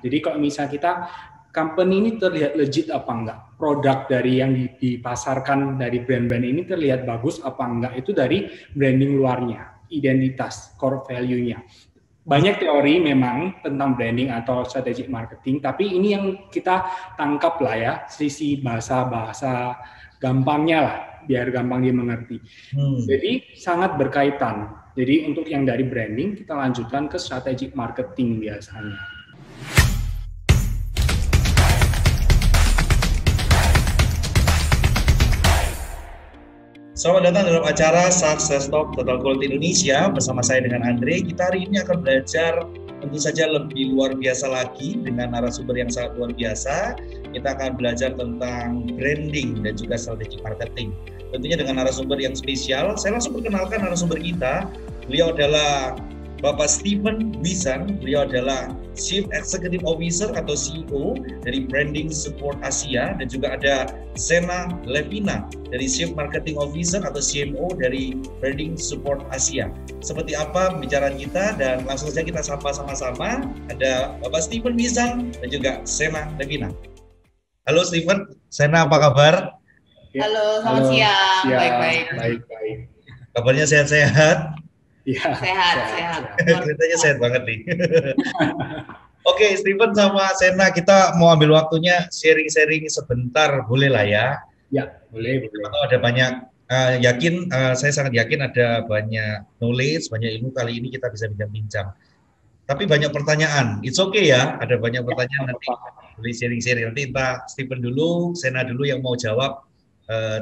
Jadi kalau misalnya kita company ini terlihat legit apa enggak, produk dari yang dipasarkan dari brand-brand ini terlihat bagus apa enggak, itu dari branding luarnya, identitas, core value-nya. Banyak teori memang tentang branding atau strategic marketing, tapi ini yang kita tangkap lah ya, sisi bahasa-bahasa gampangnya lah, biar gampang dimengerti. Jadi sangat berkaitan. Jadi untuk yang dari branding, kita lanjutkan ke strategic marketing biasanya. Selamat datang dalam acara Success Talk Total Quality Indonesia bersama saya dengan Andre. Kita hari ini akan belajar tentu saja lebih luar biasa lagi dengan narasumber yang sangat luar biasa. Kita akan belajar tentang branding dan juga strategic marketing. Tentunya dengan narasumber yang spesial. Saya langsung perkenalkan narasumber kita. Beliau adalah Bapak Stephen Wisan. Beliau adalah Chief Executive Officer atau CEO dari Branding Support Asia, dan juga ada Sena Levina dari Chief Marketing Officer atau CMO dari Branding Support Asia. Seperti apa pembicaraan kita, dan langsung saja kita sapa sama-sama. Ada Bapak Stephen Wisan dan juga Sena Levina. Halo Stephen, Sena, apa kabar? Halo, selamat siang. Baik. Kabarnya sehat-sehat? Ya, sehat. Kelihatannya sehat banget nih. Oke, Stephen sama Sena, kita mau ambil waktunya sharing-sharing sebentar, boleh lah ya? Ya, boleh. Ada banyak, saya sangat yakin ada banyak knowledge, banyak ilmu kali ini kita bisa bincang-bincang. Tapi banyak pertanyaan, it's okay ya, ada banyak pertanyaan nanti boleh sharing-sharing. Nanti entah Stephen dulu, Sena dulu yang mau jawab,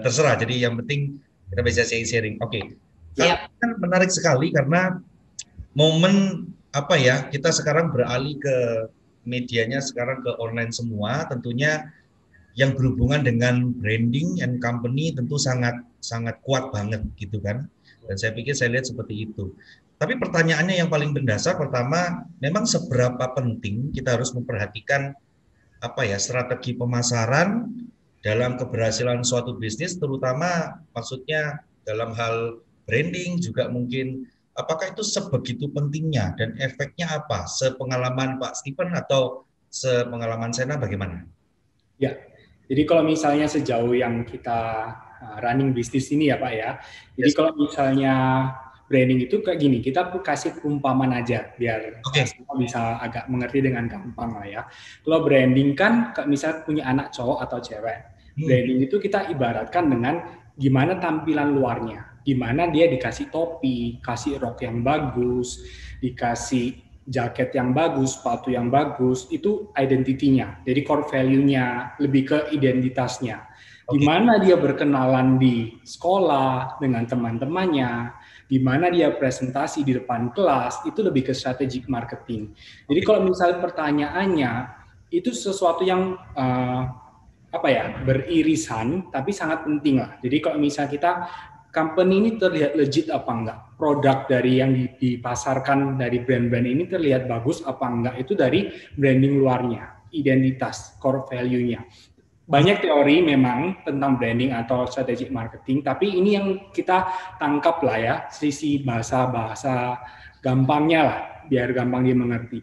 terserah. Jadi yang penting kita bisa sharing-sharing. Oke. Kan menarik sekali karena momen kita sekarang beralih ke medianya, sekarang ke online semua, tentunya yang berhubungan dengan branding and company tentu sangat kuat banget gitu kan. Dan saya pikir saya lihat seperti itu. Tapi pertanyaannya yang paling mendasar, pertama, memang seberapa penting kita harus memperhatikan strategi pemasaran dalam keberhasilan suatu bisnis, terutama maksudnya dalam hal branding juga mungkin, apakah itu sebegitu pentingnya dan efeknya apa? Sepengalaman Pak Stephen atau sepengalaman Sena bagaimana? Ya, jadi kalau misalnya sejauh yang kita running bisnis ini ya Pak ya, jadi kalau misalnya branding itu kayak gini, kita kasih perumpamaan aja biar semua bisa agak mengerti dengan gampang lah ya. Kalau branding kan misalnya punya anak cowok atau cewek, branding itu kita ibaratkan dengan gimana tampilan luarnya, gimana dia dikasih topi, kasih rok yang bagus, dikasih jaket yang bagus, sepatu yang bagus, itu identitinya. Jadi core value-nya lebih ke identitasnya. Gimana dia berkenalan di sekolah dengan teman-temannya, gimana dia presentasi di depan kelas, itu lebih ke strategic marketing. Jadi kalau misalnya pertanyaannya, itu sesuatu yang beririsan, tapi sangat penting lah. Jadi kalau misalnya kita company ini terlihat legit apa enggak, produk dari yang dipasarkan dari brand-brand ini terlihat bagus apa enggak, itu dari branding luarnya, identitas, core value-nya. Banyak teori memang tentang branding atau strategic marketing, tapi ini yang kita tangkap lah ya, sisi bahasa-bahasa gampangnya lah, biar gampang dimengerti.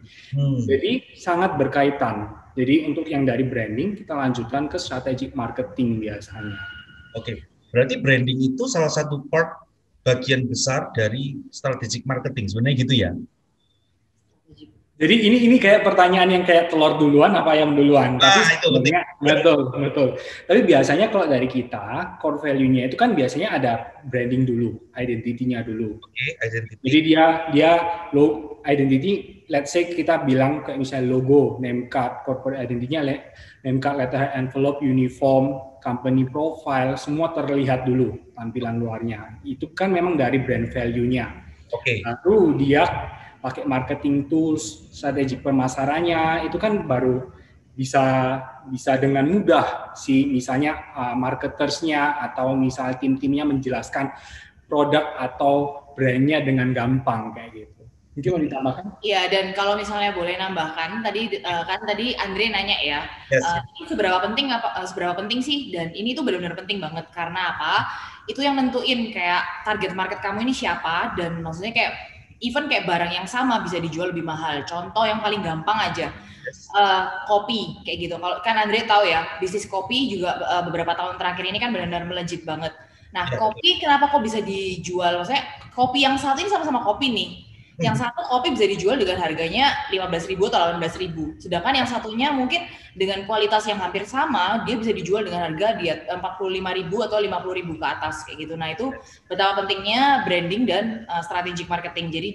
Jadi sangat berkaitan. Jadi untuk yang dari branding, kita lanjutkan ke strategic marketing biasanya. Oke, berarti branding itu salah satu part bagian besar dari strategic marketing, sebenarnya gitu ya? Jadi ini kayak pertanyaan yang kayak telur duluan apa ayam duluan. Tapi sebenarnya betul. Tapi biasanya kalau dari kita core value-nya itu kan biasanya ada branding dulu, identity-nya dulu. Identity. Jadi dia low identity, let's say kita bilang kayak misalnya logo, name card, corporate identity-nya name card, letter, envelope, uniform, company profile, semua terlihat dulu tampilan luarnya. Itu kan memang dari brand value-nya. Lalu dia pakai marketing tools, strategi pemasarannya, itu kan baru bisa dengan mudah misalnya marketersnya atau misalnya tim-timnya menjelaskan produk atau brandnya dengan gampang kayak gitu. Mungkin mau ditambahkan? Iya, dan kalau misalnya boleh nambahkan, tadi Andre nanya ya, ini seberapa penting sih? Dan ini tuh benar-benar penting banget, karena apa? Itu yang nentuin kayak target market kamu ini siapa, dan maksudnya kayak even kayak barang yang sama bisa dijual lebih mahal. Contoh yang paling gampang aja, kopi kayak gitu. Kalau kan Andre tahu ya, bisnis kopi juga beberapa tahun terakhir ini kan benar-benar melejit banget. Nah, kopi kenapa kok bisa dijual? Maksudnya kopi yang satu ini sama-sama kopi nih. Yang satu kopi bisa dijual dengan harganya 15.000 atau 18.000. Sedangkan yang satunya mungkin dengan kualitas yang hampir sama, dia bisa dijual dengan harga di 45.000 atau 50.000 ke atas kayak gitu. Nah, itu betapa pentingnya branding dan strategic marketing. Jadi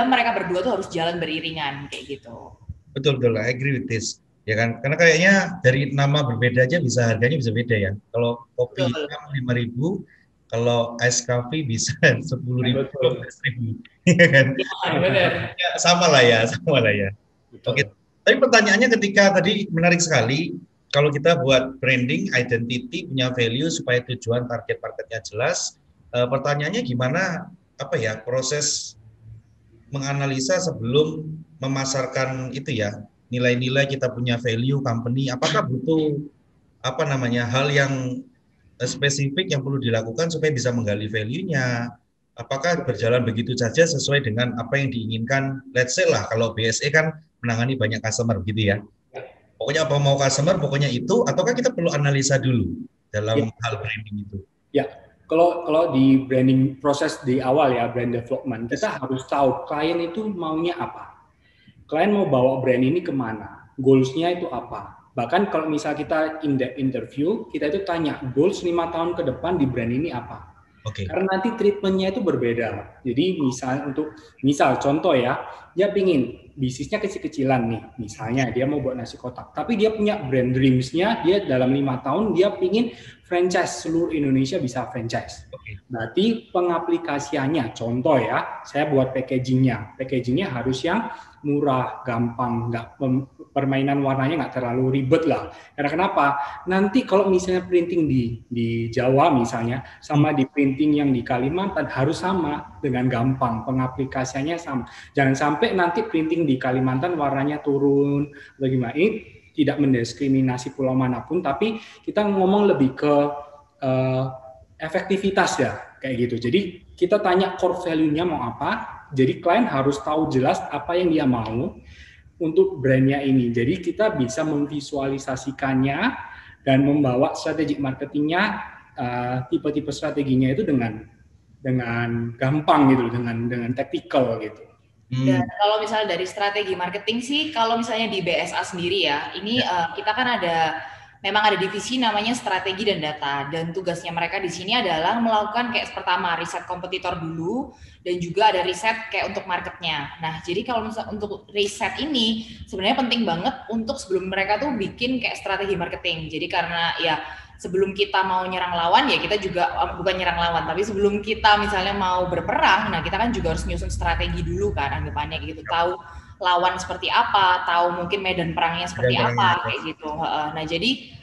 mereka berdua tuh harus jalan beriringan kayak gitu. Betul, I agree with this. Ya kan, karena kayaknya dari nama berbeda aja bisa harganya bisa beda ya. Kalau kopi hitam 5.000, kalau ice coffee bisa 10.000, 12.000. Ya kan? Ya, benar. Ya, sama lah ya. Oke. Tapi pertanyaannya ketika tadi menarik sekali, kalau kita buat branding, identity, punya value supaya tujuan target marketnya jelas, pertanyaannya gimana proses menganalisa sebelum memasarkan itu ya, nilai-nilai kita punya value company, apakah butuh hal yang spesifik yang perlu dilakukan supaya bisa menggali value-nya, apakah berjalan begitu saja sesuai dengan apa yang diinginkan. Let's say lah, kalau BSE kan menangani banyak customer gitu ya, pokoknya apa mau customer, pokoknya itu, ataukah kita perlu analisa dulu dalam hal branding itu? Ya, kalau di branding proses di awal ya, brand development, kita harus tahu klien itu maunya apa. Klien mau bawa brand ini kemana, goals-nya itu apa. Bahkan kalau misal kita in-depth interview, kita itu tanya, goals 5 tahun ke depan di brand ini apa. Karena nanti treatment-nya itu berbeda. Jadi misal contoh ya, dia pingin bisnisnya kecil-kecilan nih, misalnya dia mau buat nasi kotak, tapi dia punya brand dreams-nya, dia dalam 5 tahun dia pingin franchise seluruh Indonesia bisa franchise. Berarti pengaplikasiannya, contoh ya, saya buat packagingnya harus yang murah, gampang, permainan warnanya nggak terlalu ribet lah. Karena kenapa? Nanti kalau misalnya printing di Jawa misalnya, sama di printing yang di Kalimantan harus sama dengan gampang, pengaplikasiannya sama. Jangan sampai nanti printing di Kalimantan warnanya turun, atau gimana. Ini tidak mendiskriminasi pulau manapun, tapi kita ngomong lebih ke efektivitas ya, kayak gitu. Jadi kita tanya core value-nya mau apa, jadi klien harus tahu jelas apa yang dia mau untuk brandnya ini. Jadi kita bisa memvisualisasikannya dan membawa strategic marketingnya, tipe-tipe strateginya itu dengan gampang gitu, dengan tactical gitu. Dan kalau misalnya dari strategi marketing sih, kalau misalnya di BSA sendiri ya, ini kita kan memang ada divisi namanya strategi dan data, dan tugasnya mereka di sini adalah melakukan kayak pertama riset kompetitor dulu, dan juga ada riset kayak untuk marketnya. Nah, jadi kalau misalnya untuk riset ini sebenarnya penting banget untuk sebelum mereka tuh bikin kayak strategi marketing. Jadi karena ya sebelum kita mau nyerang lawan ya kita juga bukan nyerang lawan, tapi sebelum kita misalnya mau berperang, nah kita kan juga harus nyusun strategi dulu kan, anggapannya gitu, tahu lawan seperti apa, tahu mungkin medan perangnya seperti apa kayak gitu. Nah, jadi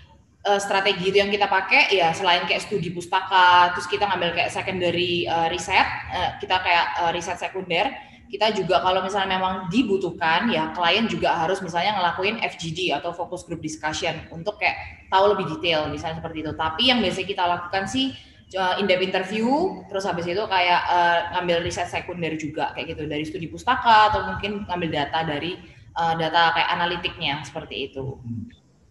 strategi itu yang kita pakai ya selain kayak studi pustaka, terus kita ngambil kayak secondary riset, kita kayak riset sekunder, kita juga kalau misalnya memang dibutuhkan ya klien juga harus misalnya ngelakuin FGD atau focus group discussion untuk kayak tahu lebih detail misalnya seperti itu. Tapi yang biasa kita lakukan sih in-depth interview, terus habis itu kayak ngambil riset sekunder juga kayak gitu dari studi pustaka atau mungkin ngambil data dari data kayak analitiknya seperti itu.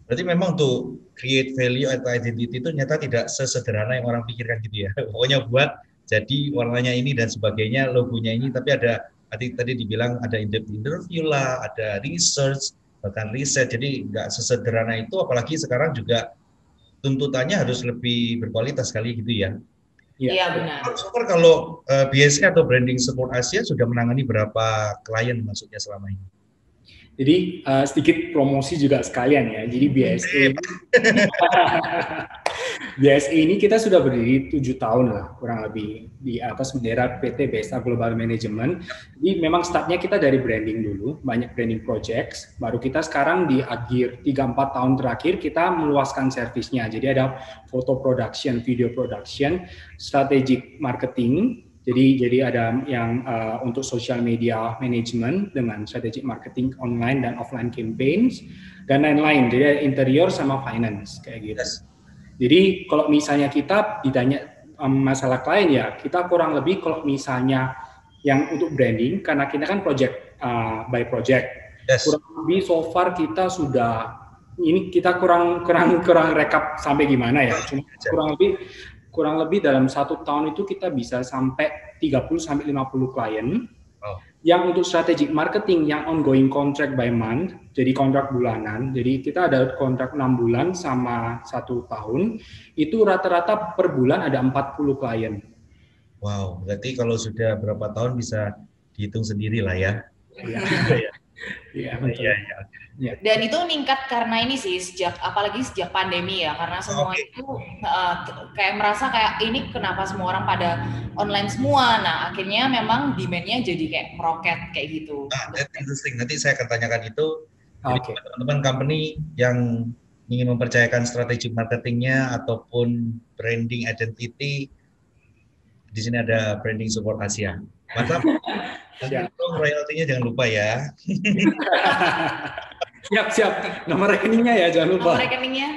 Berarti memang untuk create value atau identity itu ternyata tidak sesederhana yang orang pikirkan gitu ya. Pokoknya buat jadi warnanya ini dan sebagainya, logonya ini, tapi ada tadi dibilang ada in-depth interview lah, ada research, bahkan riset. Jadi nggak sesederhana itu, apalagi sekarang juga tuntutannya harus lebih berkualitas kali gitu ya. Iya benar. Kalau BSE atau Branding Support Asia sudah menangani berapa klien maksudnya selama ini? Jadi sedikit promosi juga sekalian ya. Jadi BSE ini kita sudah berdiri 7 tahun lah kurang lebih di atas bendera PT BSA Global Management. Jadi memang startnya kita dari branding dulu, banyak branding projects. Baru kita sekarang di akhir 3-4 tahun terakhir kita meluaskan servisnya. Jadi ada photo production, video production, strategic marketing. Jadi ada yang untuk social media management dengan strategic marketing online dan offline campaigns dan lain-lain. Jadi ada interior sama finance kayak gitu. Jadi kalau misalnya kita ditanya masalah klien ya, kita kurang lebih kalau misalnya yang untuk branding, karena kita kan project by project. Yes. Kurang lebih so far kita sudah, ini kita kurang rekap sampai gimana ya. Cuma kurang lebih dalam 1 tahun itu kita bisa sampai 30 sampai 50 klien. Yang untuk strategic marketing yang ongoing contract by month, jadi kontrak bulanan. Jadi kita ada kontrak 6 bulan sama 1 tahun, itu rata-rata per bulan ada 40 klien. Wow, berarti kalau sudah berapa tahun bisa dihitung sendiri lah ya. Iya. Ya. Dan itu meningkat karena ini sih apalagi sejak pandemi ya, karena semua itu kayak merasa kayak ini kenapa semua orang pada online semua. Nah akhirnya memang demand-nya jadi kayak meroket kayak gitu. That's interesting. Nanti saya akan tanyakan itu. Jadi teman-teman company yang ingin mempercayakan strategi marketingnya ataupun branding identity, di sini ada branding support Asia. Mantap. Royaltinya jangan lupa ya. Siap. Nomor rekeningnya ya, jangan lupa. Nomor rekeningnya.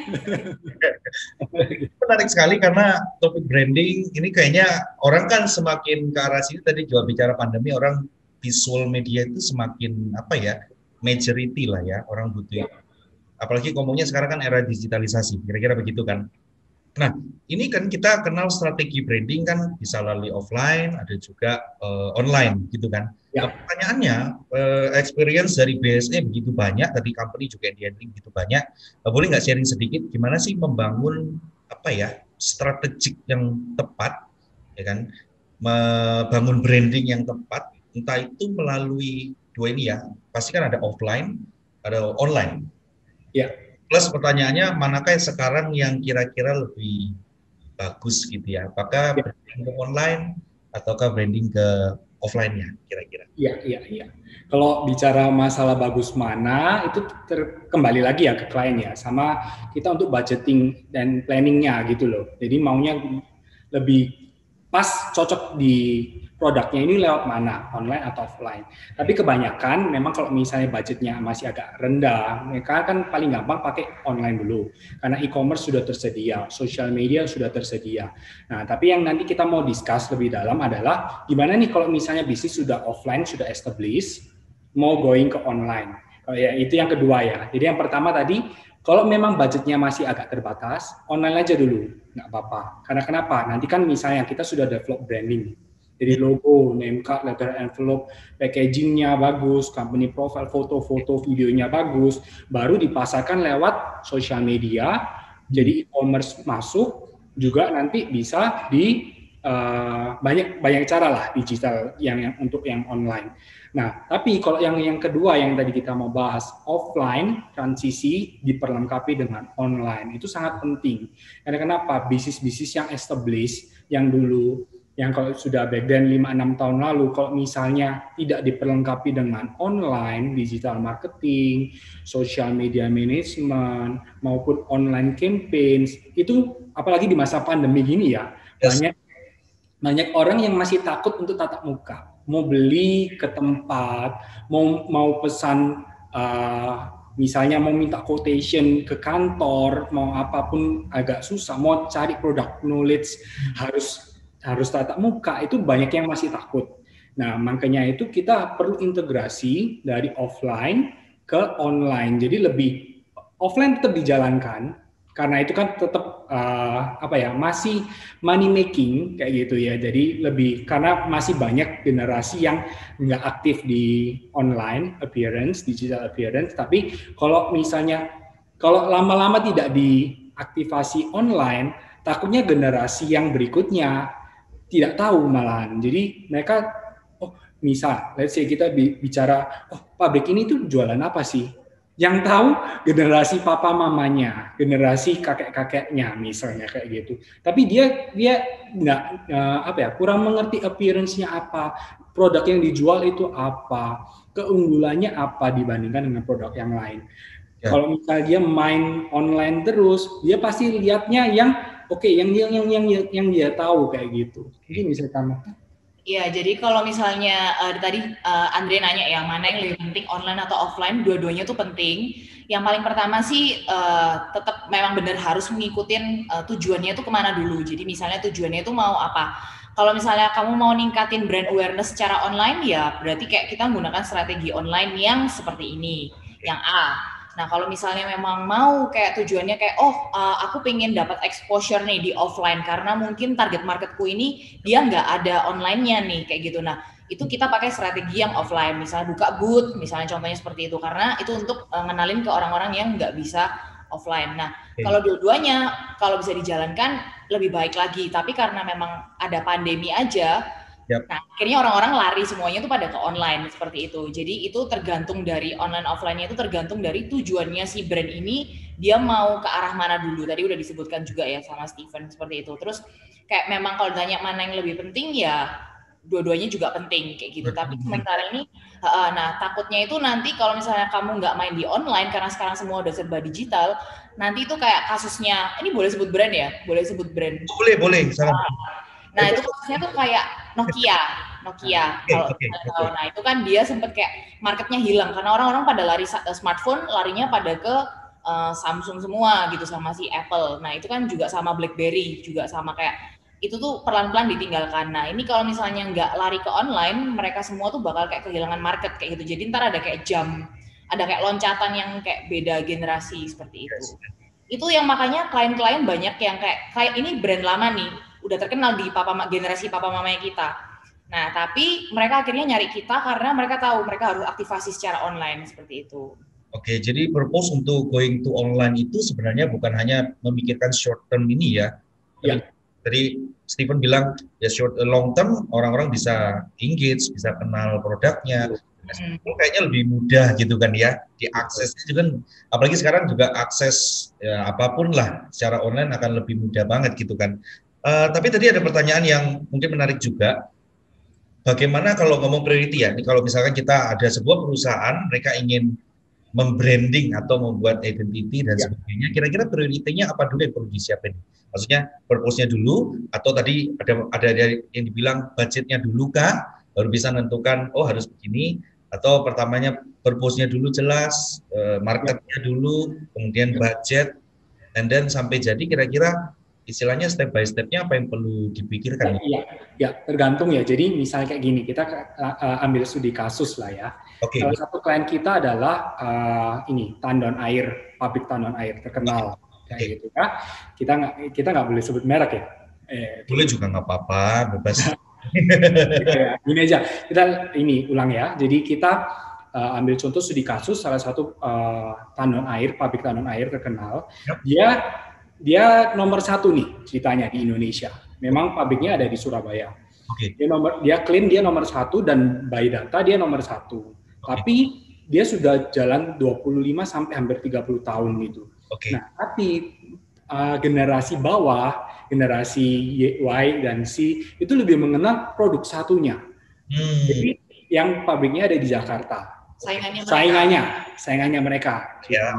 Menarik sekali karena topik branding ini kayaknya orang kan semakin ke arah sini. Tadi juga bicara pandemi, orang visual media itu semakin majority lah ya, orang butuh. Apalagi ngomongnya sekarang kan era digitalisasi, kira-kira begitu kan. Nah, ini kan kita kenal strategi branding kan bisa melalui offline, ada juga online gitu kan. Ya. Pertanyaannya, experience dari BSE begitu banyak, tadi company juga di handling begitu banyak. Boleh nggak sharing sedikit gimana sih membangun strategik yang tepat, ya kan? Membangun branding yang tepat, entah itu melalui dua ini ya, pasti kan ada offline, ada online. Ya. Plus pertanyaannya, manakah sekarang yang kira-kira lebih bagus gitu ya? Apakah branding ke online ataukah branding ke offline-nya kira-kira? Iya. Kalau bicara masalah bagus mana, itu kembali lagi ya ke klien ya. Sama kita untuk budgeting dan planning-nya gitu loh. Jadi maunya lebih pas cocok di produknya ini lewat mana, online atau offline. Tapi kebanyakan memang kalau misalnya budgetnya masih agak rendah, mereka kan paling gampang pakai online dulu. Karena e-commerce sudah tersedia, social media sudah tersedia. Nah, tapi yang nanti kita mau discuss lebih dalam adalah gimana nih kalau misalnya bisnis sudah offline, sudah established, mau going ke online. Ya, itu yang kedua ya. Jadi yang pertama tadi, kalau memang budgetnya masih agak terbatas, online aja dulu, nggak apa-apa. Karena kenapa? Nanti kan misalnya kita sudah develop branding. Jadi logo, name card, letter envelope, packagingnya bagus, company profile, foto-foto, videonya bagus, baru dipasarkan lewat social media, jadi e-commerce masuk, juga nanti bisa di banyak cara lah digital yang untuk yang online. Nah, tapi kalau yang kedua yang tadi kita mau bahas, offline transisi diperlengkapi dengan online, itu sangat penting. Karena kenapa? Bisnis-bisnis yang established, yang dulu yang kalau sudah back then 5-6 tahun lalu, kalau misalnya tidak diperlengkapi dengan online, digital marketing, social media management, maupun online campaigns, itu apalagi di masa pandemi gini ya, banyak orang yang masih takut untuk tatap muka, mau beli ke tempat, mau pesan, misalnya mau minta quotation ke kantor, mau apapun agak susah, mau cari produk knowledge harus tatap muka, itu banyak yang masih takut. Nah, makanya itu kita perlu integrasi dari offline ke online. Jadi lebih offline tetap dijalankan, karena itu kan tetap masih money making kayak gitu ya. Jadi lebih karena masih banyak generasi yang nggak aktif di online appearance, digital appearance. Tapi kalau lama-lama tidak diaktifasi online, takutnya generasi yang berikutnya tidak tahu malahan. Jadi mereka, misal, let's say kita bicara, pabrik ini tuh jualan apa sih? Yang tahu generasi papa mamanya, generasi kakek-kakeknya misalnya kayak gitu. Tapi dia nggak kurang mengerti appearance-nya apa, produk yang dijual itu apa, keunggulannya apa dibandingkan dengan produk yang lain. Ya. Kalau misalnya dia main online terus, dia pasti lihatnya yang yang dia tahu kayak gitu. Mungkin bisa tambahkan. Iya, jadi kalau misalnya tadi Andre nanya ya, mana yang lebih penting online atau offline, dua-duanya tuh penting. Yang paling pertama sih tetap memang benar harus mengikutin tujuannya tuh kemana dulu. Jadi misalnya tujuannya itu mau apa? Kalau misalnya kamu mau ningkatin brand awareness secara online, ya berarti kayak kita menggunakan strategi online yang seperti ini, yang A. Nah, kalau misalnya memang mau kayak tujuannya kayak, aku pengen dapat exposure nih di offline, karena mungkin target marketku ini dia nggak ada online-nya nih, kayak gitu. Nah, itu kita pakai strategi yang offline, misalnya buka booth, misalnya contohnya seperti itu, karena itu untuk ngenalin ke orang-orang yang nggak bisa offline. Nah, kalau dua-duanya, kalau bisa dijalankan, lebih baik lagi. Tapi karena memang ada pandemi aja, nah akhirnya orang-orang lari semuanya tuh pada ke online seperti itu. Jadi itu tergantung dari online offline-nya, itu tergantung dari tujuannya si brand ini, dia mau ke arah mana dulu. Tadi udah disebutkan juga ya sama Steven seperti itu. Terus kayak memang kalau ditanya mana yang lebih penting, ya dua-duanya juga penting kayak gitu. Tapi sementara ini, nah takutnya itu nanti kalau misalnya kamu nggak main di online karena sekarang semua udah serba digital, nanti itu kayak kasusnya, ini boleh sebut brand ya? Boleh sebut brand? Boleh. Nah itu kasusnya tuh kayak Nokia. Kalau tahu, nah itu kan dia sempet kayak marketnya hilang karena orang-orang pada lari smartphone, larinya pada ke Samsung semua gitu, sama si Apple. Nah itu kan juga sama BlackBerry, juga sama kayak itu tuh perlahan-lahan ditinggalkan. Nah ini kalau misalnya nggak lari ke online, mereka semua tuh bakal kayak kehilangan market kayak gitu. Jadi ntar ada kayak ada kayak loncatan yang kayak beda generasi seperti itu. Itu yang makanya klien-klien banyak yang kayak ini brand lama nih, udah terkenal di generasi papa mamanya kita. Nah, tapi mereka akhirnya nyari kita karena mereka tahu mereka harus aktivasi secara online seperti itu. Oke, jadi purpose untuk going to online itu sebenarnya bukan hanya memikirkan short term ini ya. Tadi Steven bilang ya long term orang-orang bisa engage, bisa kenal produknya. Kayaknya lebih mudah gitu kan ya, diaksesnya juga kan, apalagi sekarang juga akses ya, apapun lah secara online akan lebih mudah banget gitu kan. Tapi tadi ada pertanyaan yang mungkin menarik juga. Bagaimana kalau ngomong priority ya? Ini kalau misalkan kita ada sebuah perusahaan, mereka ingin membranding atau membuat identity dan sebagainya, kira-kira prioritinya apa dulu yang perlu disiapin? Maksudnya purpose-nya dulu, atau tadi ada yang dibilang budgetnya dulu kah, baru bisa menentukan oh harus begini, atau pertamanya purpose-nya dulu jelas, marketnya dulu, kemudian budget, and then sampai jadi kira-kira istilahnya step by step-nya apa yang perlu dipikirkan? Ya, tergantung ya. Jadi misalnya kayak gini, kita ambil studi kasus lah ya. Salah satu klien kita adalah ini tandon air, pabrik tandon air terkenal kayak gitu ya. Kita nggak boleh sebut merek ya. Boleh juga nggak apa-apa, bebas. Gini aja, kita ini ulang ya. Jadi kita ambil contoh studi kasus salah satu tandon air, pabrik tandon air terkenal. Dia nomor 1 nih ceritanya di Indonesia. Memang pabriknya ada di Surabaya. Dia klaim dia nomor 1 dan by data dia nomor 1. Tapi dia sudah jalan 25 sampai hampir 30 tahun gitu. Nah, tapi generasi bawah, generasi Y dan Z itu lebih mengenal produk satunya. Jadi yang pabriknya ada di Jakarta. Saingannya mereka. Ya,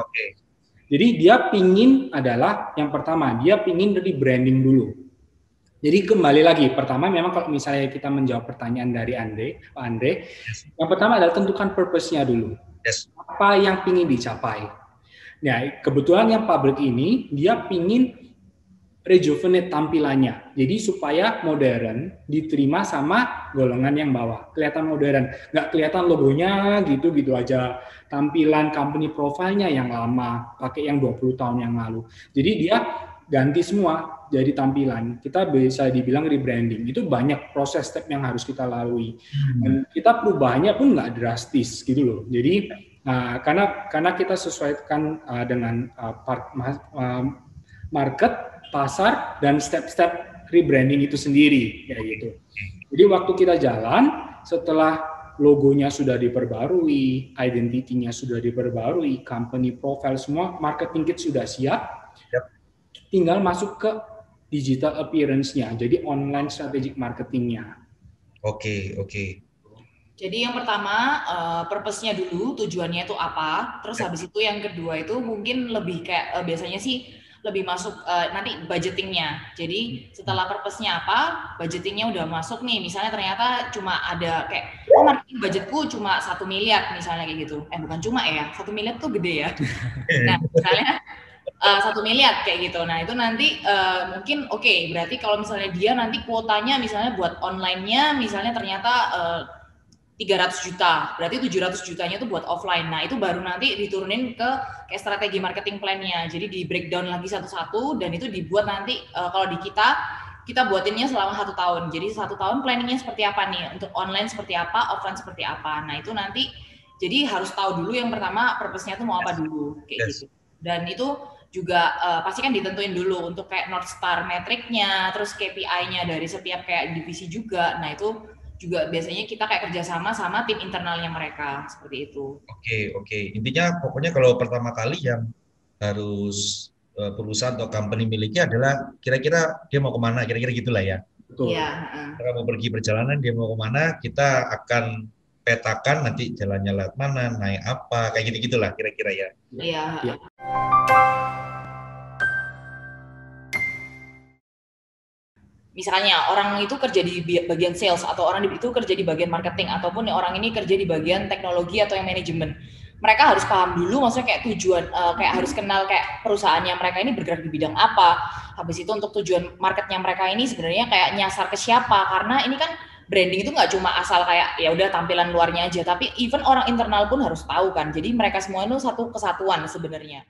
Jadi dia pingin adalah yang pertama, dia pingin dari branding dulu. Jadi kembali lagi, pertama memang kalau misalnya kita menjawab pertanyaan dari Pak Andre, yang pertama adalah tentukan purpose-nya dulu. Apa yang pingin dicapai. Nah, kebetulan yang pabrik ini, dia pingin rejuvenate tampilannya. Jadi supaya modern, diterima sama golongan yang bawah. Kelihatan modern, nggak kelihatan logonya gitu-gitu aja. Tampilan company profile-nya yang lama, pakai yang 20 tahun yang lalu. Jadi dia ganti semua jadi tampilan. Kita bisa dibilang rebranding. Itu banyak proses step yang harus kita lalui. Dan kita perubahannya pun nggak drastis gitu loh. Jadi karena kita sesuaikan dengan market, pasar, dan step-step rebranding itu sendiri kayak gitu. Jadi waktu kita jalan, setelah logonya sudah diperbarui, identity-nya sudah diperbarui, company profile semua, marketing kit sudah siap, tinggal masuk ke digital appearance-nya, jadi online strategic marketing-nya. Oke. Jadi yang pertama, purpose-nya dulu, tujuannya itu apa, terus habis itu yang kedua itu mungkin lebih kayak, biasanya sih lebih masuk nanti budgetingnya. Jadi setelah purpose-nya apa, budgetingnya udah masuk nih. Misalnya ternyata cuma ada kayak, marketing budgetku cuma 1 miliar misalnya kayak gitu. Bukan cuma ya, 1 miliar tuh gede ya. Nah misalnya 1 miliar kayak gitu. Nah itu nanti mungkin berarti kalau misalnya dia nanti kuotanya misalnya buat online-nya misalnya ternyata 300 juta, berarti 700 jutanya itu buat offline. Nah itu baru nanti diturunin ke kayak strategi marketing plan-nya. Jadi di breakdown lagi satu-satu dan itu dibuat nanti kalau di kita buatinnya selama 1 tahun. Jadi 1 tahun planningnya seperti apa nih, untuk online seperti apa, offline seperti apa. Nah itu nanti jadi harus tahu dulu yang pertama purpose-nya itu mau apa dulu kayak gitu. Dan itu juga pasti kan ditentuin dulu untuk kayak North Star metriknya, terus KPI-nya dari setiap kayak divisi juga. Nah itu juga biasanya kita kayak kerjasama sama tim internalnya mereka seperti itu. Oke. Intinya pokoknya kalau pertama kali yang harus perusahaan atau company miliki adalah kira-kira dia mau kemana, kira-kira gitulah ya. Betul. Iya. Kalau mau pergi perjalanan dia mau kemana, kita akan petakan nanti jalannya lewat mana, naik apa, kayak gitu-gitulah kira-kira ya. Iya. Misalnya orang itu kerja di bagian sales atau orang itu kerja di bagian marketing ataupun orang ini kerja di bagian teknologi atau yang manajemen. Mereka harus paham dulu maksudnya kayak tujuan kayak harus kenal kayak perusahaannya mereka ini bergerak di bidang apa. Habis itu untuk tujuan marketnya mereka ini sebenarnya kayak nyasar ke siapa, karena ini kan branding itu nggak cuma asal kayak ya udah tampilan luarnya aja, tapi even orang internal pun harus tahu kan. Jadi mereka semua itu satu kesatuan sebenarnya.